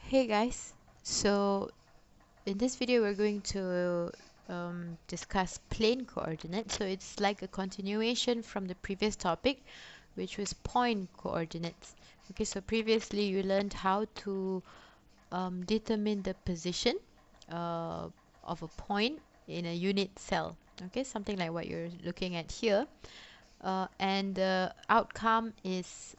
Hey guys, so in this video we're going to discuss plane coordinates. So it's like a continuation from the previous topic, which was point coordinates. Okay, so previously you learned how to determine the position of a point in a unit cell. Okay, something like what you're looking at here. And the outcome is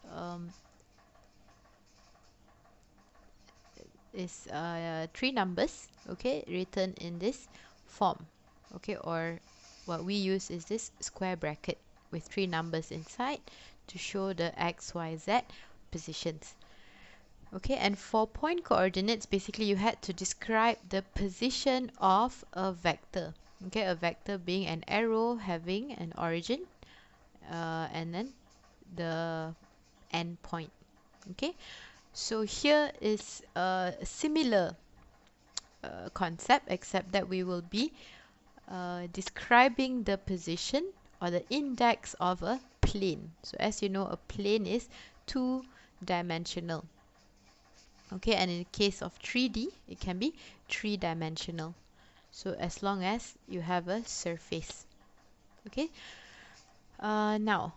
three numbers, okay, written in this form, okay, or what we use is this square bracket with three numbers inside to show the x, y, z positions. Okay, and for point coordinates, basically you had to describe the position of a vector. Okay, a vector being an arrow having an origin and then the end point. Okay, so here is a similar concept, except that we will be describing the position or the index of a plane. So as you know, a plane is two-dimensional. Okay, and in the case of 3D, it can be three-dimensional. So as long as you have a surface. Okay, now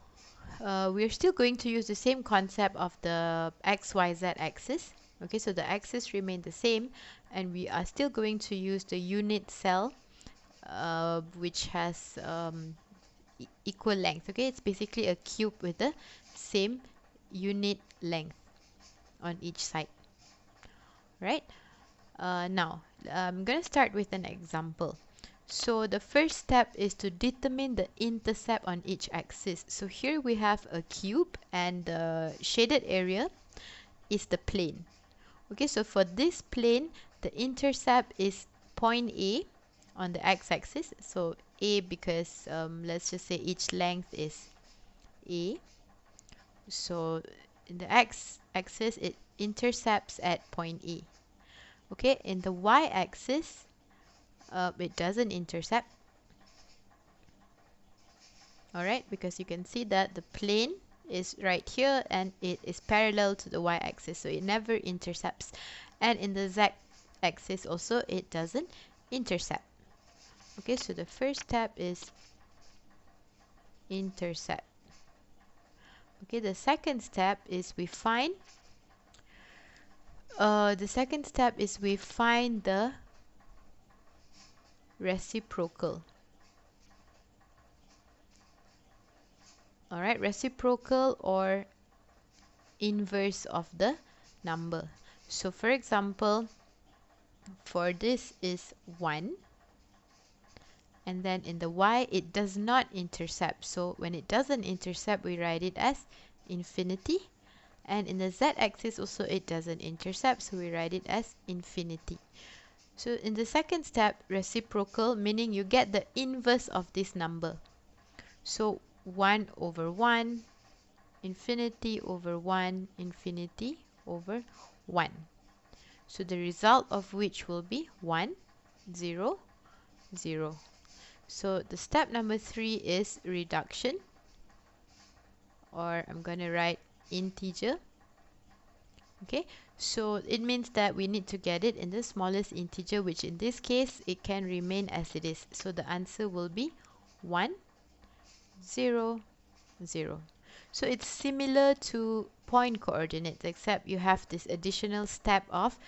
we're still going to use the same concept of the XYZ axis. Okay, so the axis remain the same, and we are still going to use the unit cell which has equal length. Okay, it's basically a cube with the same unit length on each side. Right? Now, I'm going to start with an example. So the first step is to determine the intercept on each axis. So here we have a cube, and the shaded area is the plane. Okay, so for this plane, the intercept is point A on the x-axis. So A, because let's just say each length is A. So in the x-axis, it intercepts at point A. Okay, in the y-axis, it doesn't intercept. Alright, because you can see that the plane is right here and it is parallel to the y-axis, so it never intercepts. And in the z-axis also, it doesn't intercept. Okay, so the first step is intercept. Okay, the second step is we find the reciprocal. Alright, reciprocal or inverse of the number. So for example, for this is 1, and then in the y it does not intercept. So when it doesn't intercept, we write it as infinity. And in the z-axis also it doesn't intercept, so we write it as infinity. So in the second step, reciprocal, meaning you get the inverse of this number. So 1 over 1, infinity over 1, infinity over 1. So the result of which will be 1, 0, 0. So the step number 3 is reduction, or I'm going to write integer. Okay, so it means that we need to get it in the smallest integer, which in this case it can remain as it is. So the answer will be 1, 0, 0. So it's similar to point coordinates, except you have this additional step of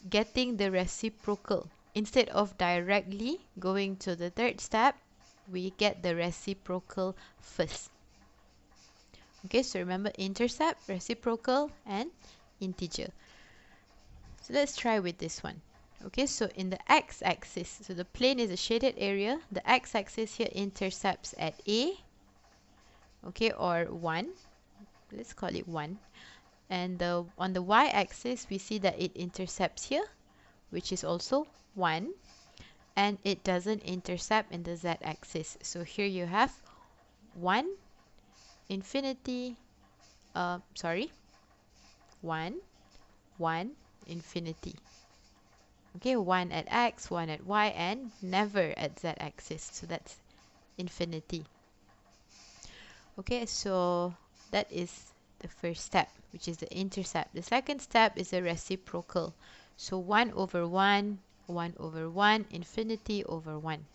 getting the reciprocal. Instead of directly going to the third step, we get the reciprocal first. Okay, so remember intercept, reciprocal, and integer. So let's try with this one. Okay, so in the x-axis, so the plane is a shaded area. The x-axis here intercepts at A, okay, or 1. Let's call it 1. And on the y-axis, we see that it intercepts here, which is also 1. And it doesn't intercept in the z-axis. So here you have 1, infinity, 1, 1, infinity. Okay, 1 at x, 1 at y, and never at z-axis. So that's infinity. Okay, so that is the first step, which is the intercept. The second step is a reciprocal. So 1 over 1, 1 over 1, infinity over 1.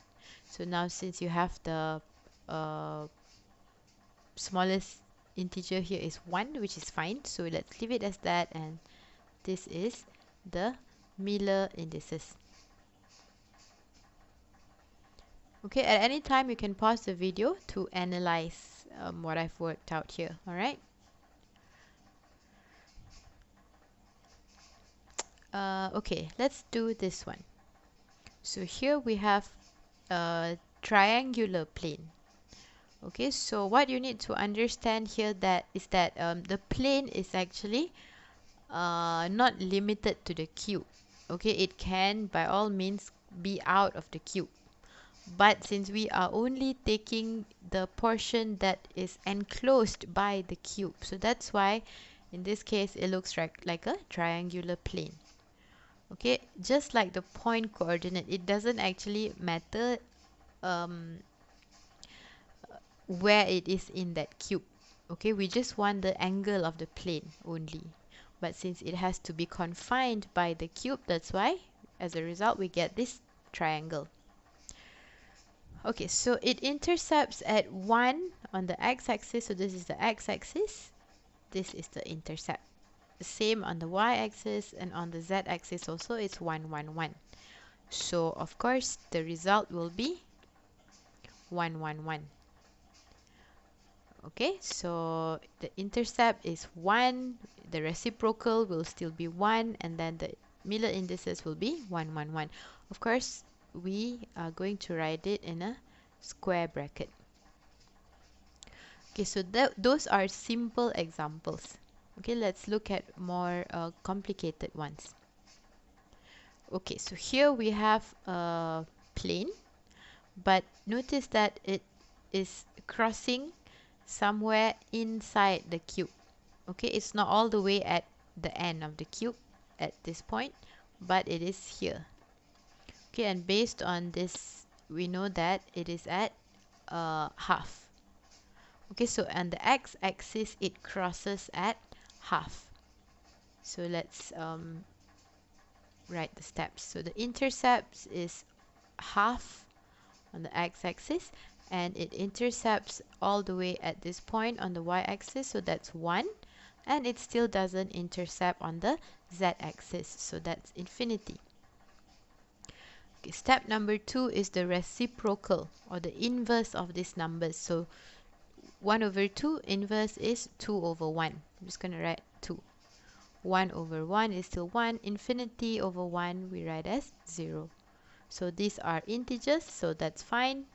So now since you have the smallest integer here is 1, which is fine. So let's leave it as that, and this is the Miller indices. Okay, at any time you can pause the video to analyze what I've worked out here. All right. Okay, let's do this one. So here we have a triangular plane. Okay, so what you need to understand here is that the plane is actually not limited to the cube. Okay, it can by all means be out of the cube. But since we are only taking the portion that is enclosed by the cube, so that's why in this case it looks like a triangular plane. Okay, just like the point coordinate, it doesn't actually matter where it is in that cube. Okay, we just want the angle of the plane only. But since it has to be confined by the cube, that's why as a result we get this triangle. Okay, so it intercepts at 1 on the x-axis, so this is the x-axis, this is the intercept. The same on the y-axis, and on the z-axis also it's 1, 1, 1. So of course the result will be 1, 1, 1. Okay, so the intercept is 1, the reciprocal will still be 1, and then the Miller indices will be 1, 1, 1. Of course, we are going to write it in a square bracket. Okay, so those are simple examples. Okay, let's look at more complicated ones. Okay, so here we have a plane, but notice that it is crossing somewhere inside the cube. Okay, it's not all the way at the end of the cube at this point, but it is here. Okay, and based on this, we know that it is at half. Okay, so on the x-axis, it crosses at half. So let's write the steps. So the intercepts is half on the x-axis, and it intercepts all the way at this point on the y-axis, so that's 1, and it still doesn't intercept on the z-axis, so that's infinity. Okay, step number 2 is the reciprocal, or the inverse of these numbers. So 1 over 2, inverse is 2 over 1. I'm just going to write 2. 1 over 1 is still 1. Infinity over 1 we write as 0. So these are integers, so that's fine.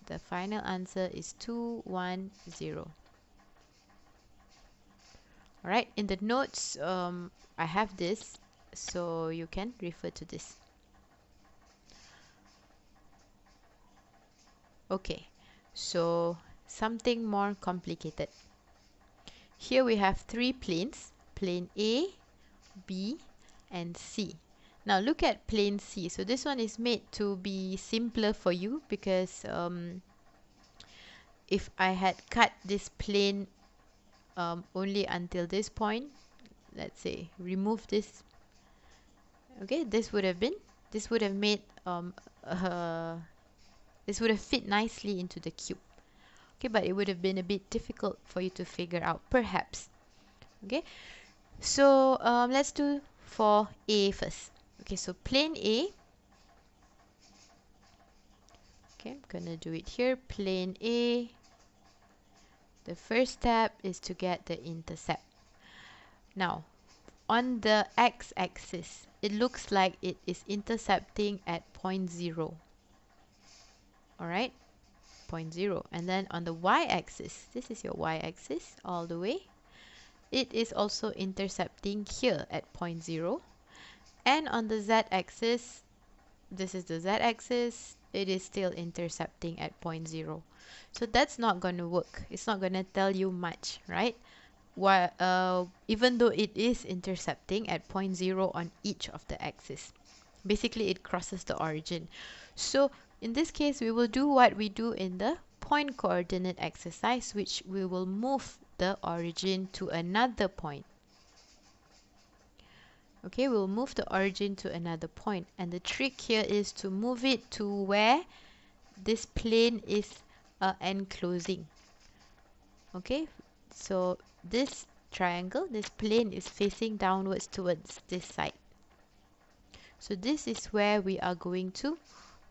The final answer is 2, 1, 0. Alright, in the notes I have this, so you can refer to this. Okay, so something more complicated. Here we have 3 planes, plane A, B, and C. Now look at plane C. So this one is made to be simpler for you because if I had cut this plane only until this point, let's say remove this, okay, this would have made this would have fit nicely into the cube. Okay, but it would have been a bit difficult for you to figure out, perhaps. Okay, so let's do for A first. Okay, so plane A. Okay, I'm gonna do it here. Plane A. The first step is to get the intercept. Now, on the x-axis, it looks like it is intercepting at point 0. Alright, point 0. And then on the y-axis, this is your y-axis all the way. It is also intercepting here at point 0. And on the z-axis, this is the z-axis, it is still intercepting at point 0. So that's not going to work. It's not going to tell you much, right? Even though it is intercepting at point 0 on each of the axes. Basically, it crosses the origin. So in this case, we will do what we do in the point coordinate exercise, which we will move the origin to another point. Okay, we'll move the origin to another point, and the trick here is to move it to where this plane is enclosing. Okay, so this triangle, this plane is facing downwards towards this side. So this is where we are going to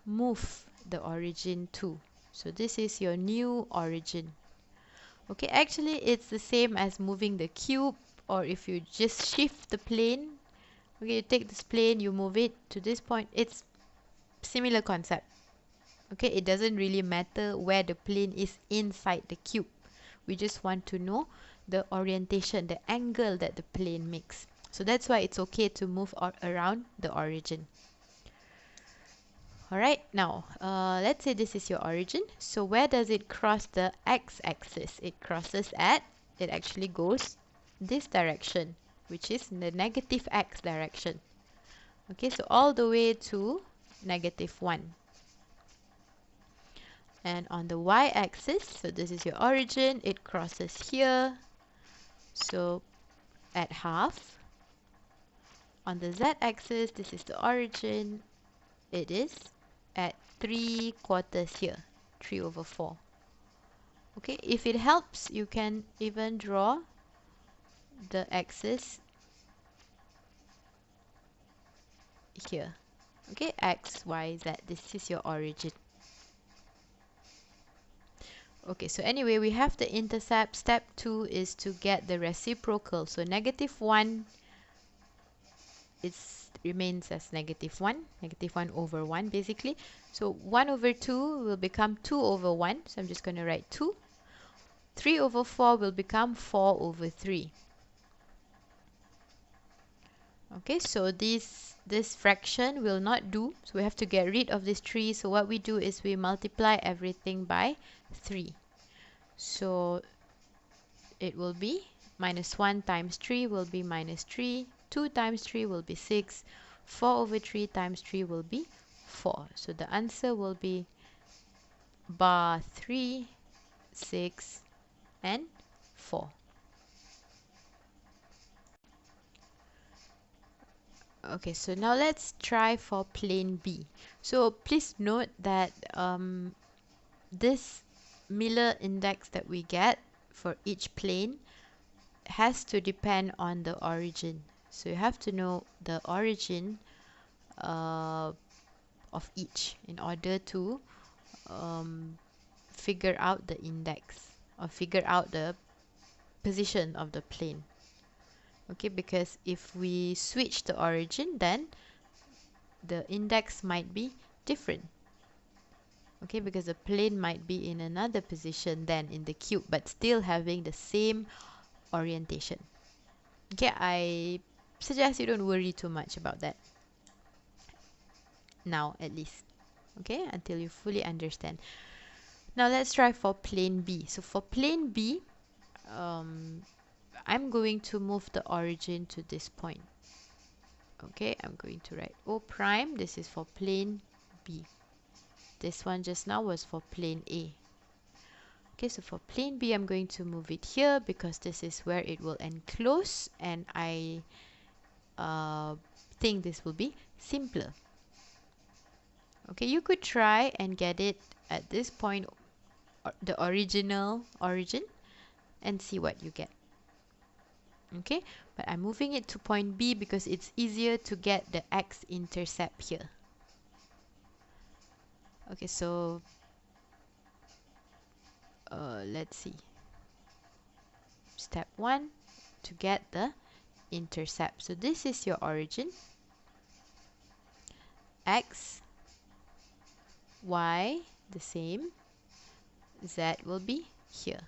move the origin to. So this is your new origin. Okay, actually it's the same as moving the cube, or if you just shift the plane. Okay, you take this plane, you move it to this point. It's similar concept. Okay, it doesn't really matter where the plane is inside the cube. We just want to know the orientation, the angle that the plane makes. So that's why it's okay to move around the origin. Alright, now let's say this is your origin. So where does it cross the x-axis? It crosses at, it actually goes this direction, which is the negative x direction. Okay, so all the way to -1. And on the y-axis, so this is your origin, it crosses here, so at half. On the z-axis, this is the origin, it is at 3/4 here, 3/4. Okay, if it helps, you can even draw the axis here. Okay, x, y, z, this is your origin. Okay, so anyway, we have the intercept. Step 2 is to get the reciprocal. So -1 remains as -1, -1/1 basically. So 1/2 will become 2/1. So I'm just going to write 2. 3/4 will become 4/3. Okay, so this fraction will not do. So we have to get rid of this 3. So what we do is we multiply everything by 3. So it will be -1 times 3 will be -3. 2 times 3 will be 6. 4/3 times 3 will be 4. So the answer will be bar 3, 6, and 4. Okay, so now let's try for plane B. So please note that this Miller index that we get for each plane has to depend on the origin. So you have to know the origin of each in order to figure out the index or figure out the position of the plane. Okay, because if we switch the origin, then the index might be different. Okay, because the plane might be in another position than in the cube, but still having the same orientation. Okay, I suggest you don't worry too much about that. Now, at least. Okay, until you fully understand. Now, let's try for plane B. So, for plane B, I'm going to move the origin to this point. Okay, I'm going to write O prime. This is for plane B. This one just now was for plane A. Okay, so for plane B, I'm going to move it here because this is where it will enclose, and I think this will be simpler. Okay, you could try and get it at this point, the original origin, and see what you get. Okay, but I'm moving it to point B because it's easier to get the x-intercept here. Okay, so let's see. Step 1, to get the intercept. So this is your origin. X, Y, the same. Z will be here.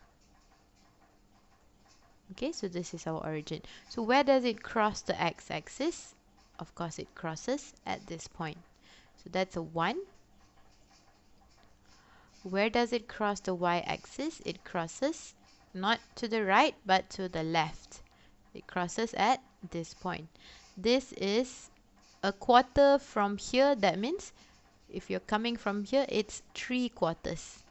Okay, so this is our origin. So where does it cross the x-axis? Of course, it crosses at this point. So that's a 1. Where does it cross the y-axis? It crosses not to the right, but to the left. It crosses at this point. This is a quarter from here. That means if you're coming from here, it's 3/4.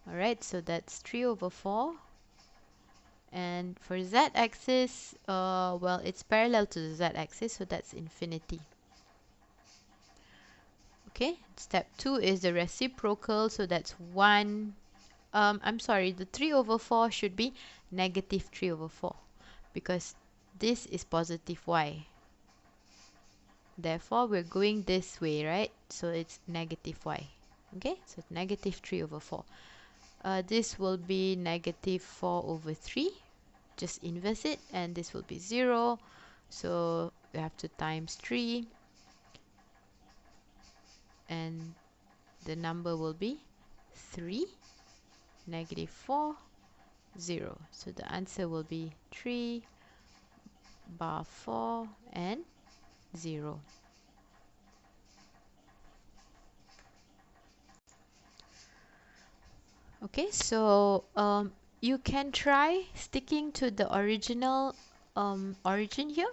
Alright, so that's 3/4. And for z-axis, well, it's parallel to the z-axis, so that's infinity. Okay, step 2 is the reciprocal, so that's 1. I'm sorry, the 3 over 4 should be negative 3 over 4 because this is positive y. Therefore, we're going this way, right? So it's negative y. Okay, so negative 3 over 4. This will be negative 4 over 3. Just inverse it, and this will be 0. So we have to times 3. And the number will be 3, negative 4, 0. So the answer will be 3 bar 4 and 0. Okay, so you can try sticking to the original origin here.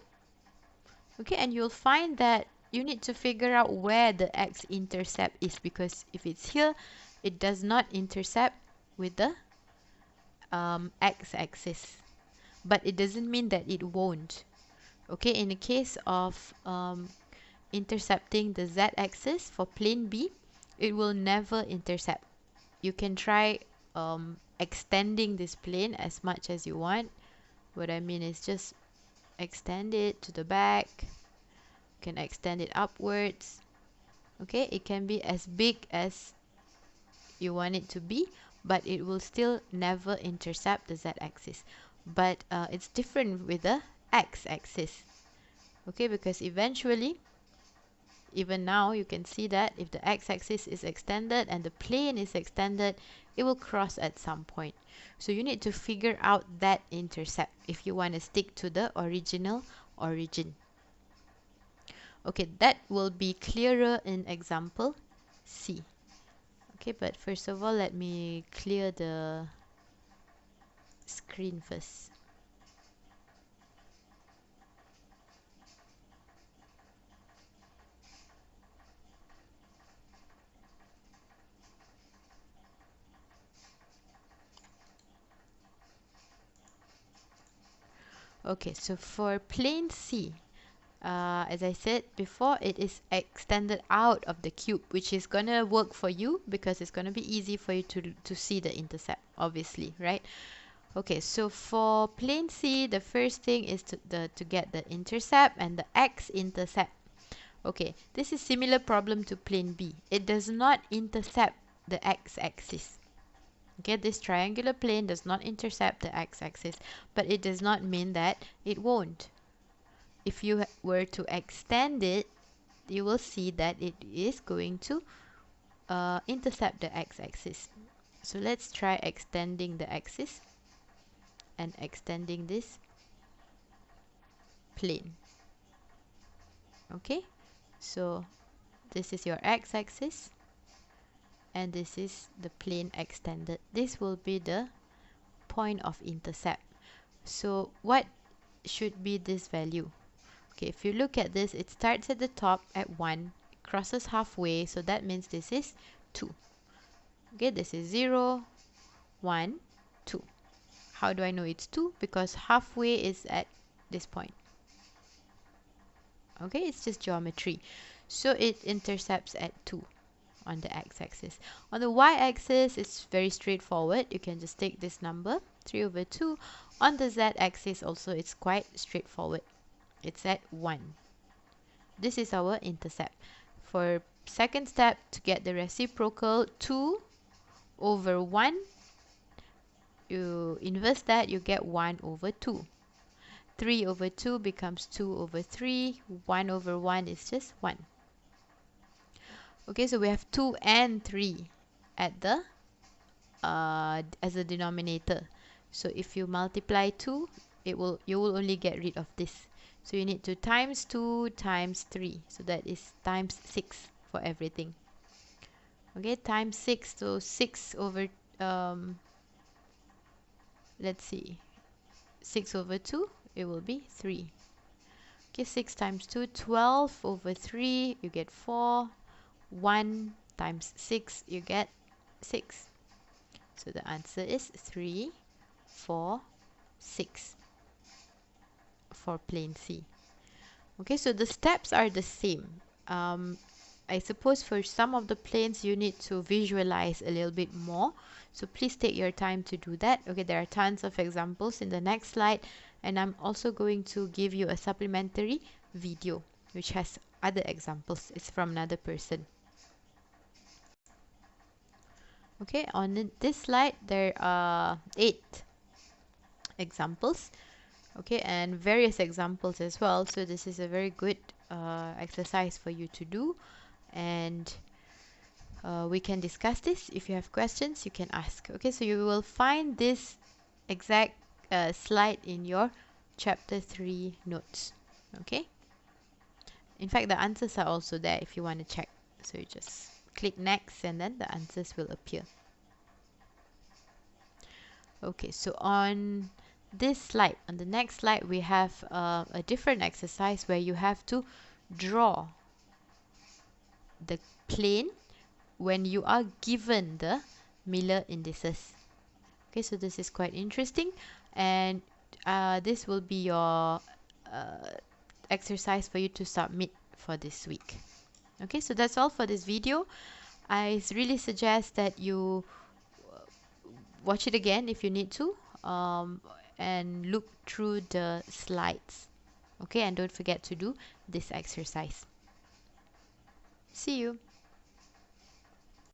Okay, and you'll find that you need to figure out where the x-intercept is, because if it's here, it does not intercept with the x-axis. But it doesn't mean that it won't. Okay, in the case of intercepting the z-axis for plane B, it will never intercept. You can try extending this plane as much as you want. What I mean is just extend it to the back. You can extend it upwards. Okay, it can be as big as you want it to be, but it will still never intercept the z-axis. But it's different with the x-axis. Okay, because eventually, even now, you can see that if the x-axis is extended and the plane is extended, it will cross at some point. So you need to figure out that intercept if you want to stick to the original origin. Okay, that will be clearer in example C. Okay, but first of all, let me clear the screen first. Okay, so for plane C, as I said before, it is extended out of the cube, which is going to work for you because it's going to be easy for you to see the intercept, obviously, right? Okay, so for plane C, the first thing is to get the intercept and the x-intercept. Okay, this is similar problem to plane B. It does not intercept the x-axis. Okay, this triangular plane does not intercept the x-axis, but it does not mean that it won't. If you were to extend it, you will see that it is going to intercept the x-axis. So let's try extending the axis and extending this plane. Okay, so this is your x-axis and this is the plane extended. This will be the point of intercept. So what should be this value? Okay, if you look at this, it starts at the top at 1, crosses halfway, so that means this is 2. Okay, this is 0, 1, 2. How do I know it's 2? Because halfway is at this point. Okay, it's just geometry. So it intercepts at 2 on the x-axis. On the y-axis, it's very straightforward. You can just take this number, 3 over 2. On the z-axis also, it's quite straightforward. It's at 1. This is our intercept. For second step, to get the reciprocal, 2 over 1, you inverse that, you get 1 over 2. 3 over 2 becomes 2 over 3. 1 over 1 is just 1. Okay, so we have 2 and 3 at the as a denominator. So if you multiply 2, you will only get rid of this. So you need to times 2 times 3. So that is times 6 for everything. Okay, times 6. So 6 over, let's see, 6 over 2, it will be 3. Okay, 6 times 2, 12 over 3, you get 4. 1 times 6, you get 6. So the answer is 3, 4, 6 for plane C. Okay, so the steps are the same. I suppose for some of the planes you need to visualize a little bit more. So please take your time to do that. Okay, there are tons of examples in the next slide, and I'm also going to give you a supplementary video which has other examples. It's from another person. Okay, on this slide there are 8 examples. Okay, and various examples as well. So this is a very good exercise for you to do, and we can discuss this. If you have questions, you can ask. Okay, so you will find this exact slide in your chapter 3 notes. Okay, in fact the answers are also there if you want to check. So you just click next and then the answers will appear. Okay, so on this slide, on the next slide, we have a different exercise where you have to draw the plane when you are given the Miller indices. Okay, so this is quite interesting, and this will be your exercise for you to submit for this week. Okay, so that's all for this video. I really suggest that you watch it again if you need to, and look through the slides. Okay, and don't forget to do this exercise. See you.